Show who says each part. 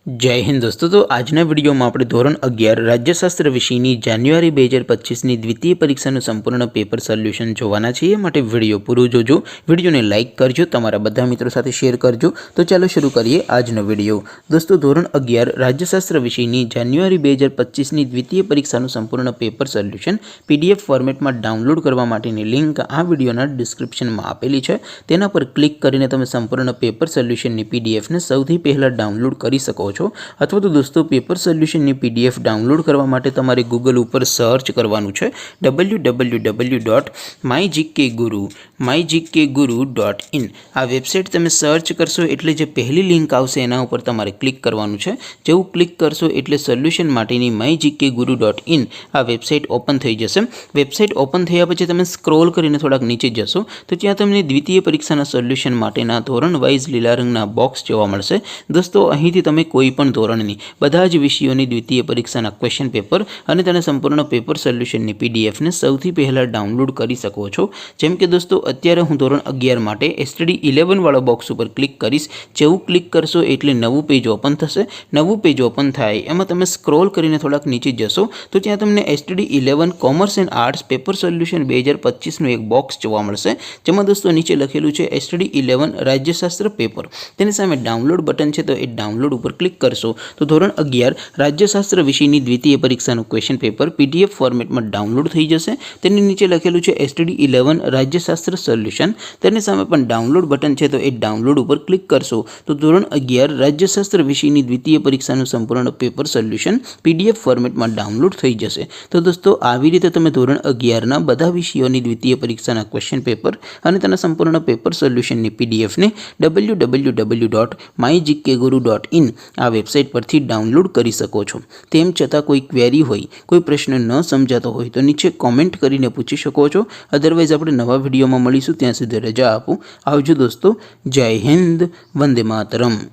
Speaker 1: जय हिंद दोस्तों। तो आजना विडियो में આપણે ધોરણ 11 રાજ્યશાસ્ત્ર વિષયની જાન્યુઆરી 2025ની દ્વિતીય પરીક્ષાનું સંપૂર્ણ પેપર સોલ્યુશન જોવાના છીએ। માટે વિડિયો પૂરો જોજો, વિડિયોને લાઈક કરજો, તમારા બધા મિત્રો સાથે શેર કરજો। તો ચાલો શરૂ કરીએ આજનો વિડિયો। દોસ્તો ધોરણ 11 રાજ્યશાસ્ત્ર વિષયની જાન્યુઆરી 2025ની દ્વિતીય પરીક્ષાનું સંપૂર્ણ પેપર સોલ્યુશન પીડીએફ ફોર્મેટમાં ડાઉનલોડ કરવા માટેની લિંક આ વિડિયોના ડિસ્ક્રિપ્શનમાં આપેલી છે। તેના પર ક્લિક કરીને તમે સંપૂર્ણ પેપર સોલ્યુશનની પીડીએફને સૌથી પહેલા ડાઉનલોડ કરી શકો છો। अथवा तो दोस्तों पेपर सोल्यूशन ની पीडीएफ डाउनलॉड करवा माटे तमारे गूगल पर सर्च करवानुं छे www.mygkguru.in। आ वेबसाइट तमे सर्च करशो एटले जे पहली लिंक आवशे एना उपर तमारे क्लिक करवानुं छे। जेवुं क्लिक करशो एटले सोल्यूशन माटेनी mygkguru.in आ वेबसाइट ओपन थई जशे। वेबसाइट ओपन थया पछी तमे स्क्रॉल करीने थोड़ाक नीचे जशो तो त्यां तमने द्वितीय परीक्षाना सोल्यूशन माटेना धोरण वाइज लीला रंगना बॉक्स जोवा मळशे। दोस्तों અહીંથી તમે કોઈ પણ ધોરણની બધા જ વિષયોની દ્વિતીય પરીક્ષાના ક્વેશ્ચન પેપર અને તેના સંપૂર્ણ પેપર સોલ્યુશનની પીડીએફને સૌથી પહેલા ડાઉનલોડ કરી શકો છો। જેમ કે દોસ્તો અત્યારે હું ધોરણ 11 માટે એસટીડી 11 વાળો બોક્સ ઉપર ક્લિક કરીશ। જેવું ક્લિક કરશો એટલે નવું પેજ ઓપન થશે। નવું પેજ ઓપન થાય એમાં તમે સ્ક્રોલ કરીને થોડાક નીચે જશો તો ત્યાં તમને STD 11 commerce and arts paper solution 2025નું એક બોક્સ જોવા મળશે। જેમાં દોસ્તો નીચે લખેલું છે એસટીડી 11 રાજ્યશાસ્ત્ર પેપર। તેની સામે ડાઉનલોડ બટન છે તો એ डाउनलॉड पर क्लिक करशो तो धोरण 11 राज्यशास्त्र विषयनी द्वितीय परीक्षाનું क्वेश्चन पेपर पीडीएफ फॉर्मेट में डाउनलॉड थई जशे। तेनी नीचे लखेलुं छे एसटीडी 11 राज्यशास्त्र सोल्यूशन। तेनी सामे पण डाउनलॉड बटन छे तो ए डाउनलॉड पर क्लिक करशो तो धोरण 11 राज्यशास्त्र विषयनी द्वितीय परीक्षाનું संपूर्ण पेपर सोल्यूशन पीडीएफ फॉर्मेट में डाउनलॉड थई जशे। तो दोस्तों આવી રીતે તમે ધોરણ 11 ના બધા વિષયોની દ્વિતીય પરીક્ષાના ક્વેશ્ચન પેપર અને તેના સંપૂર્ણ પેપર સોલ્યુશનની પીડીએફ ને www.mygkguru.in आ वेबसाइट पर डाउनलॉड करी सको छो। तेम छतां कोई क्वेरी होय, कोई प्रश्न न समजातो होय तो नीचे कॉमेंट करीने पूछी शको छो। अदरवाइज आपणे नवा विडियो में मळीशुं, त्यां सुधी रजा आपो। आवजो दोस्तों। जय हिंद, वंदे मातरम।